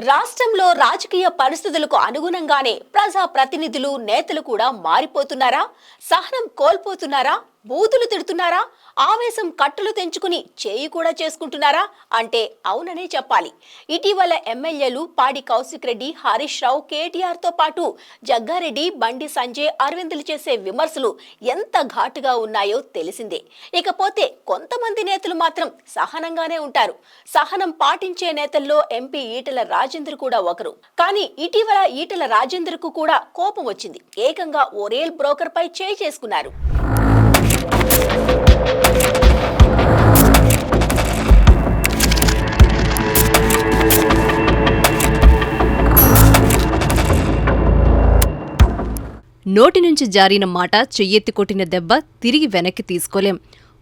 రాష్ట్రంలో రాజకీయ పరిస్థితులకు అనుగుణంగానే ప్రజా ప్రతినిధులు నేతలు కూడా మారిపోతున్నారా? సహనం కోల్పోతున్నారా? బూతులు తిడుతున్నారా? ఆవేశం కట్టులు తెంచుకుని చేయి కూడా చేసుకుంటున్నారా అంటే అవుననే చెప్పాలి. ఇటీవల ఎమ్మెల్యేలు పాడి కౌశిక్ రెడ్డి, హరీష్ రావు, కేటీఆర్ తో పాటు జగ్గారెడ్డి, బండి సంజయ్, అరవిందులు చేసే విమర్శలు ఎంత ఘాటుగా ఉన్నాయో తెలిసిందే. ఇకపోతే కొంతమంది నేతలు మాత్రం సహనంగానే ఉంటారు. సహనం పాటించే నేతల్లో ఎంపీ ఈటెల రాజేందర్ కూడా ఒకరు. కానీ ఇటీవల ఈటెల రాజేందర్ కు కూడా కోపం వచ్చింది. ఏకంగా ఓ రియల్ బ్రోకర్ పై చేయి చేసుకున్నారు. నోటి నుంచి జారిన మాట చెయ్యెత్తి కొట్టిన దెబ్బ తిరిగి వెనక్కి తీసుకోలేం.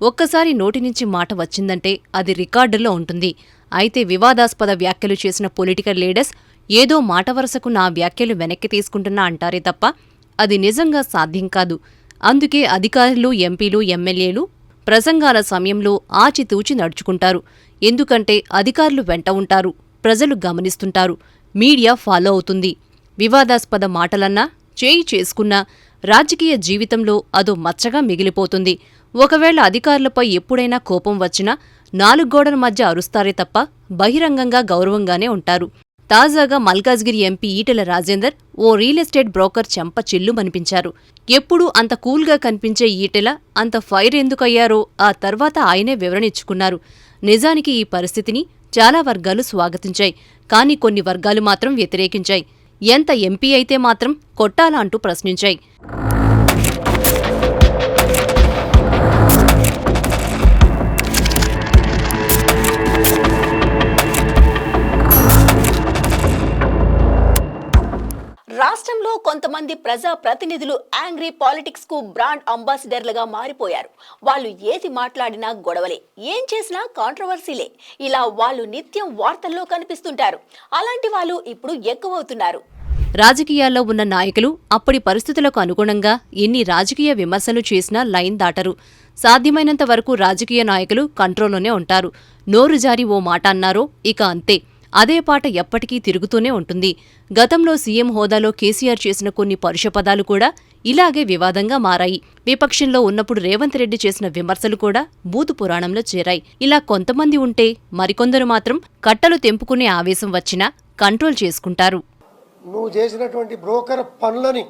ఒక్కసారి నోటి నుంచి మాట వచ్చిందంటే అది రికార్డుల్లో ఉంటుంది. అయితే వివాదాస్పద వ్యాఖ్యలు చేసిన పొలిటికల్ లీడర్స్ ఏదో మాట వరుసకు నా వ్యాఖ్యలు వెనక్కి తీసుకుంటున్నా అంటారే తప్ప అది నిజంగా సాధ్యం కాదు. అందుకే అధికారులు, ఎంపీలు, ఎమ్మెల్యేలు ప్రసంగాల సమయంలో ఆచితూచి నడుచుకుంటారు. ఎందుకంటే అధికారులు వెంట ఉంటారు, ప్రజలు గమనిస్తుంటారు, మీడియా ఫాలో అవుతుంది. వివాదాస్పద మాటలన్నా, చేయి చేసుకున్నా రాజకీయ జీవితంలో అదో మచ్చగా మిగిలిపోతుంది. ఒకవేళ అధికారులపై ఎప్పుడైనా కోపం వచ్చినా 4 గోడల మధ్య అరుస్తారే తప్ప బహిరంగంగా గౌరవంగానే ఉంటారు. తాజాగా మల్కాజ్గిరి ఎంపీ ఈటెల రాజేందర్ ఓ రియల్ ఎస్టేట్ బ్రోకర్ చెంప చిల్లుమనిపించారు. ఎప్పుడూ అంత కూల్గా కనిపించే ఈటెల అంత ఫైర్ ఎందుకయ్యారో ఆ తర్వాత ఆయనే వివరణ ఇచ్చుకున్నారు. నిజానికి ఈ పరిస్థితిని చాలా వర్గాలు స్వాగతించాయి. కానీ కొన్ని వర్గాలు మాత్రం వ్యతిరేకించాయి. ఎంత ఎంపీ అయితే మాత్రం కొట్టాలా అంటూ ప్రశ్నించాయి. రాష్ట్రంలో కొంతమంది ప్రజా ప్రతినిధులు యాంగ్రీ పాలిటిక్స్ కు బ్రాండ్ అంబాసిడర్లుగా మారిపోయారు. వాళ్ళు ఏది మాట్లాడినా గొడవలే, ఏం చేసినా కాంట్రవర్సీలే. ఇలా వాళ్ళు నిత్యం వార్తల్లో కనిపిస్తుంటారు. అలాంటి వాళ్ళు ఇప్పుడు ఎక్కువవుతున్నారు. రాజకీయాల్లో ఉన్న నాయకులు అప్పటి పరిస్థితులకు అనుగుణంగా ఎన్ని రాజకీయ విమర్శలు చేసినా లైన్ దాటరు. సాధ్యమైనంత వరకు రాజకీయ నాయకులు కంట్రోల్లోనే ఉంటారు. నోరు జారి ఓ మాట అన్నారో ఇక అంతే, అదే పాట ఎప్పటికీ తిరుగుతూనే ఉంటుంది. గతంలో సీఎం హోదాలో కేసీఆర్ చేసిన కొన్ని పరుష పదాలు కూడా ఇలాగే వివాదంగా మారాయి. విపక్షంలో ఉన్నప్పుడు రేవంత్ రెడ్డి చేసిన విమర్శలు కూడా బూతు పురాణంలో చేరాయి. ఇలా కొంతమంది ఉంటే మరికొందరు మాత్రం కట్టలు తెంపుకునే ఆవేశం వచ్చినా కంట్రోల్ చేసుకుంటారు. నువ్వు చేసినటువంటి బ్రోకర్ పనులని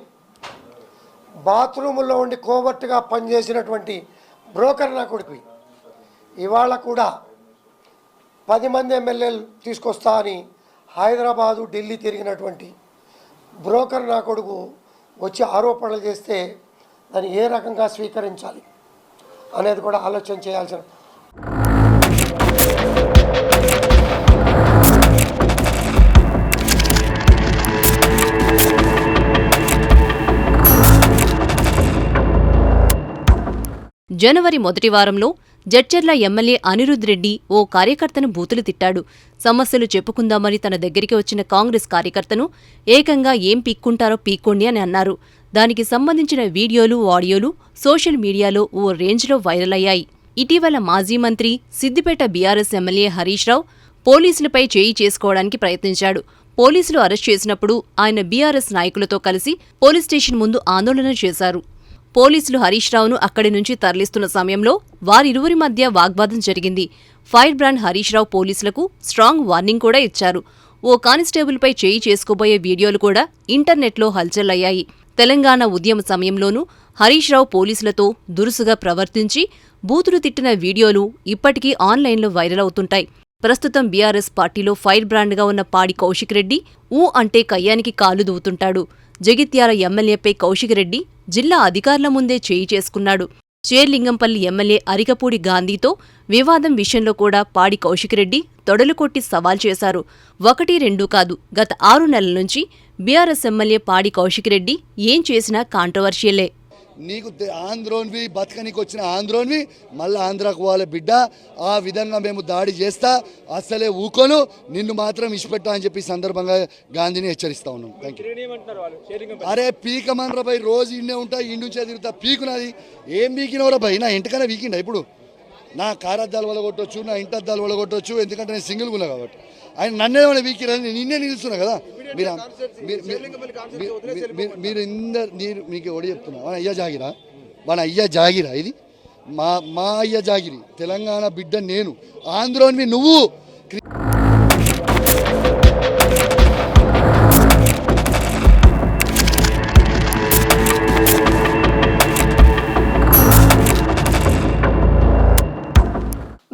బాత్రూముల్లో ఉండి కోవర్టుగా పనిచేసినటువంటి బ్రోకర్ నా కొడుకు ఇవాళ కూడా 10 మంది ఎమ్మెల్యేలు తీసుకొస్తా అని హైదరాబాదు, ఢిల్లీ తిరిగినటువంటి బ్రోకర్ నా కొడుకు వచ్చి ఆరోపణలు చేస్తే దాన్ని ఏ రకంగా స్వీకరించాలి అనేది కూడా ఆలోచన చేయాల్సిన. జనవరి మొదటి వారంలో జడ్చర్ల ఎమ్మెల్యే అనిరుద్ రెడ్డి ఓ కార్యకర్తను బూతులు తిట్టాడు. సమస్యలు చెప్పుకుందామని తన దగ్గరికి వచ్చిన కాంగ్రెస్ కార్యకర్తను ఏకంగా ఏం పీక్కుంటారో పీక్కోండి అని అన్నారు. దానికి సంబంధించిన వీడియోలు, ఆడియోలు సోషల్ మీడియాలో ఓ రేంజ్లో వైరల్ అయ్యాయి. ఇటీవల మాజీ మంత్రి, సిద్దిపేట బీఆర్ఎస్ ఎమ్మెల్యే హరీష్ రావు పోలీసులపై చేయి చేసుకోవడానికి ప్రయత్నించాడు. పోలీసులు అరెస్ట్ చేసినప్పుడు ఆయన బీఆర్ఎస్ నాయకులతో కలిసి పోలీస్ స్టేషన్ ముందు ఆందోళన చేశారు. పోలీసులు హరీష్ రావును అక్కడి నుంచి తరలిస్తున్న సమయంలో వారిరువురి మధ్య వాగ్వాదం జరిగింది. ఫైర్ బ్రాండ్ హరీష్ రావు పోలీసులకు స్ట్రాంగ్ వార్నింగ్ కూడా ఇచ్చారు. ఓ కానిస్టేబుల్పై చేయి చేసుకోబోయే వీడియోలు కూడా ఇంటర్నెట్లో హల్చల్లయ్యాయి. తెలంగాణ ఉద్యమ సమయంలోనూ హరీష్ రావు పోలీసులతో దురుసుగా ప్రవర్తించి బూతులు తిట్టిన వీడియోలు ఇప్పటికీ ఆన్లైన్లో వైరల్ అవుతుంటాయి. ప్రస్తుతం బీఆర్ఎస్ పార్టీలో ఫైర్ బ్రాండ్గా ఉన్న పాడి కౌశిక్ రెడ్డి ఊ అంటే కయ్యానికి కాలు దూవుతుంటాడు. జగిత్యాల ఎమ్మెల్యేపై కౌశిక్ రెడ్డి జిల్లా అధికారుల ముందే చేయి చేసుకున్నాడు. చేర్లింగంపల్లి ఎమ్మెల్యే అరికపూడి గాంధీతో వివాదం విషయంలో కూడా పాడి కౌశిక్ రెడ్డి తొడలు కొట్టి సవాల్ చేశారు. 1-2 కాదు, గత 6 నెలల నుంచి బీఆర్ఎస్ ఎమ్మెల్యే పాడి కౌశిక్ రెడ్డి ఏం చేసినా కాంట్రవర్షియలే. నీకు ఆంధ్రోన్వి బతకనికి వచ్చిన ఆంధ్రోన్వి మళ్ళీ ఆంధ్రాకు పోవాలి బిడ్డ, ఆ విధంగా మేము దాడి చేస్తా, అసలే ఊకోను, నిన్ను మాత్రం ఇష్టపెట్టా అని చెప్పి సందర్భంగా గాంధీని హెచ్చరిస్తా ఉన్నాం. Thank you. అరే పీకమనరా భయ్, రోజు ఇండే ఉంటా, ఇండుంచే తిరుగుతా, పీకునది ఏం పీకినవరా భయ్? నా ఇంటికన్నా పీకిండా ఇప్పుడు? నా కారద్దాలు వలగొట్టవచ్చు, నా ఇంటద్దాలు వలగొట్టవచ్చు, ఎందుకంటే నేను సింగిల్గా ఉన్నా కాబట్టి. ఆయన నన్నేమైనా వీకిరని నిన్నే నిలుస్తున్నా కదా. మీరు మీకు ఎవడు చెప్తున్నా మన అయ్యా జాగిరా ఇది మా అయ్య జాగిరి. తెలంగాణ బిడ్డ నేను, ఆంధ్రోన్వి నువ్వు.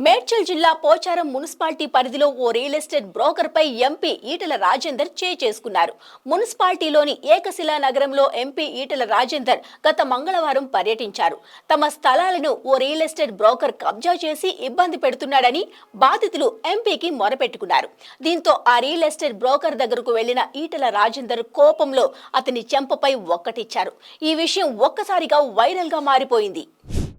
మేడ్చల్ జిల్లా పోచారం మున్సిపాలిటీ పరిధిలో ఓ రియల్ ఎస్టేట్ బ్రోకర్ పై ఎంపీ ఈటెల రాజేందర్ చేసుకున్నారు. మున్సిపాలిటీలోని ఏకశిలా నగరంలో ఎంపీ ఈటెల రాజేందర్ గత మంగళవారం పర్యటించారు. తమ స్థలాలను ఓ రియల్ ఎస్టేట్ బ్రోకర్ కబ్జా చేసి ఇబ్బంది పెడుతున్నాడని బాధితులు ఎంపీకి మొరపెట్టుకున్నారు. దీంతో ఆ రియల్ ఎస్టేట్ బ్రోకర్ దగ్గరకు వెళ్లిన ఈటెల రాజేందర్ కోపంలో అతని చెంపపై ఒక్కటిచ్చారు. ఈ విషయం ఒక్కసారిగా వైరల్ గా మారిపోయింది.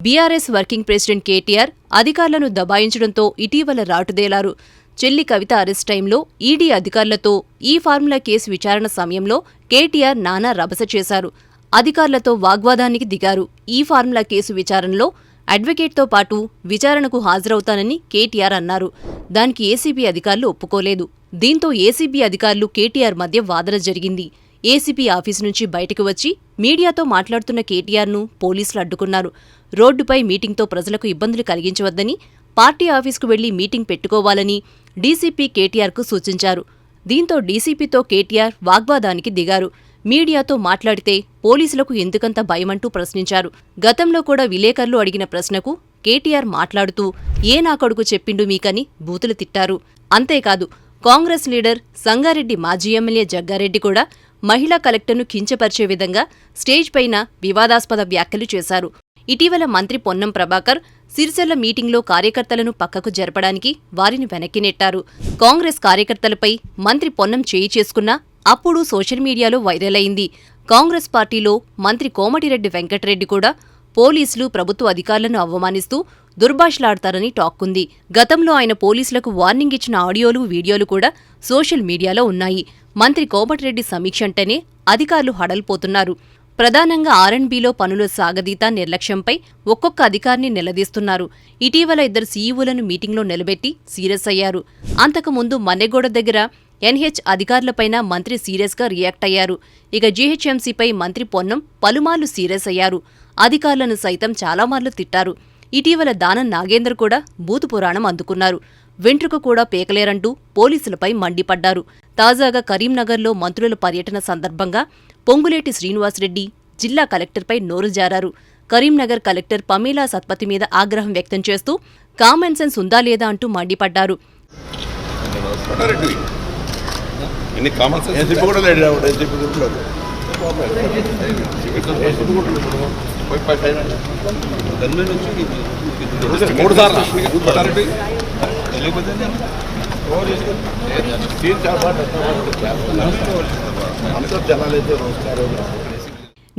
బీఆర్ఎస్ వర్కింగ్ ప్రెసిడెంట్ కేటీఆర్ అధికారులను దబాయించడంతో ఇటీవల రాటుదేలారు. చెల్లి కవిత అరెస్ట్ టైంలో ఈడీ అధికారులతో ఈ ఫార్ములా కేసు విచారణ సమయంలో కేటీఆర్ నానా రభస చేశారు. అధికారులతో వాగ్వాదానికి దిగారు. ఈ ఫార్ములా కేసు విచారణలో అడ్వకేట్తో పాటు విచారణకు హాజరవుతానని కేటీఆర్ అన్నారు. దానికి ఏసీబీ అధికారులు ఒప్పుకోలేదు. దీంతో ఏసీబీ అధికారులు కేటీఆర్ మధ్య వాదన జరిగింది. ఏసీపీ ఆఫీసు నుంచి బయటకు వచ్చి మీడియాతో మాట్లాడుతున్న కేటీఆర్ను పోలీసులు అడ్డుకున్నారు. రోడ్డుపై మీటింగ్తో ప్రజలకు ఇబ్బందులు కలిగించవద్దని, పార్టీ ఆఫీసుకు వెళ్లి మీటింగ్ పెట్టుకోవాలని డీసీపీ కేటీఆర్కు సూచించారు. దీంతో డీసీపీతో కేటీఆర్ వాగ్వాదానికి దిగారు. మీడియాతో మాట్లాడితే పోలీసులకు ఎందుకంత భయమంటూ ప్రశ్నించారు. గతంలో కూడా విలేకరులు అడిగిన ప్రశ్నకు కేటీఆర్ మాట్లాడుతూ ఏ నా కొడుకు చెప్పిండు మీకని బూతులు తిట్టారు. అంతేకాదు, కాంగ్రెస్ లీడర్ సంగారెడ్డి మాజీ ఎమ్మెల్యే జగ్గారెడ్డి కూడా మహిళా కలెక్టర్ను కించపరిచే విధంగా స్టేజ్ పైన వివాదాస్పద వ్యాఖ్యలు చేశారు. ఇటీవల మంత్రి పొన్నం ప్రభాకర్ సిరిసిల్ల మీటింగ్లో కార్యకర్తలను పక్కకు జరపడానికి వారిని వెనక్కి నెట్టారు. కాంగ్రెస్ కార్యకర్తలపై మంత్రి పొన్నం చేయి చేసుకున్నా అప్పుడు సోషల్ మీడియాలో వైరల్ అయింది. కాంగ్రెస్ పార్టీలో మంత్రి కోమటిరెడ్డి వెంకటరెడ్డి కూడా పోలీసులు ప్రభుత్వ అధికారులను అవమానిస్తూ దుర్భాషలాడతారని టాక్కుంది. గతంలో ఆయన పోలీసులకు వార్నింగ్ ఇచ్చిన ఆడియోలు, వీడియోలు కూడా సోషల్ మీడియాలో ఉన్నాయి. మంత్రి కోమటిరెడ్డి సమీక్ష అంటేనే అధికారులు హడలిపోతున్నారు. ప్రధానంగా ఆర్ఎండ్బీలో పనుల సాగదీత, నిర్లక్ష్యంపై ఒక్కొక్క అధికారిని నిలదీస్తున్నారు. ఇటీవల 2 సీఈఓలను మీటింగ్లో నిలబెట్టి సీరియస్ అయ్యారు. అంతకుముందు మన్నెగూడ దగ్గర ఎన్హెచ్ అధికారులపైన మంత్రి సీరియస్గా రియాక్ట్ అయ్యారు. ఇక జీహెచ్ఎంసీపై మంత్రి పొన్నం పలుమార్లు సీరియస్ అయ్యారు. అధికారులను సైతం చాలామార్లు తిట్టారు. ఇటీవల దానం నాగేందర్ కూడా బూతు పురాణం అందుకున్నారు. వెంట్రుక కూడా పేకలేరంటూ పోలీసులపై మండిపడ్డారు. తాజాగా కరీంనగర్లో మంత్రుల పర్యటన సందర్భంగా పొంగులేటి శ్రీనివాసరెడ్డి జిల్లా కలెక్టర్పై నోరు జారారు. కరీంనగర్ కలెక్టర్ పమీలా సత్పతి మీద ఆగ్రహం వ్యక్తం చేస్తూ కామన్ సెన్స్ ఉందా లేదా అంటూ మండిపడ్డారు.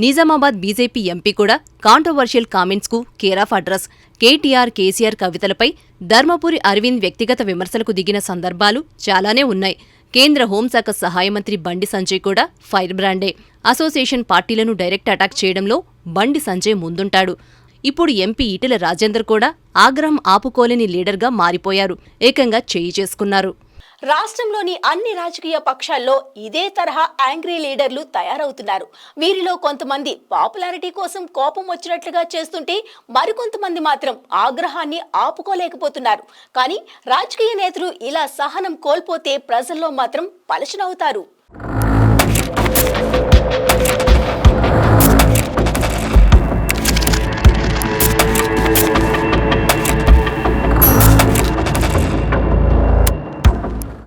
నిజామాబాద్ బీజేపీ ఎంపీ కూడా కాంట్రవర్షియల్ కామెంట్స్కు care of address. KTR, KCR కవితలపై ధర్మపురి అరవింద్ వ్యక్తిగత విమర్శలకు దిగిన సందర్భాలు చాలానే ఉన్నాయి. కేంద్ర హోంశాఖ సహాయ మంత్రి బండి సంజయ్ కూడా ఫైర్ బ్రాండే. అసోసియేషన్ పార్టీలను డైరెక్ట్ అటాక్ చేయడంలో బండి సంజయ్ ముందుంటాడు. ఇప్పుడు ఎంపీ ఈటెల రాజేందర్ కూడా ఆగ్రహం ఆపుకోలేని లీడర్గా మారిపోయారు. ఏకంగా చేయి చేసుకున్నారు. రాష్ట్రంలోని అన్ని రాజకీయ పక్షాల్లో ఇదే తరహా యాంగ్రీ లీడర్లు తయారవుతున్నారు. వీరిలో కొంతమంది పాపులారిటీ కోసం కోపం వచ్చినట్లుగా చేస్తుంటే మరికొంతమంది మాత్రం ఆగ్రహాన్ని ఆపుకోలేకపోతున్నారు. కానీ రాజకీయ నేతలు ఇలా సహనం కోల్పోతే ప్రజల్లో మాత్రం పలచనవుతారు.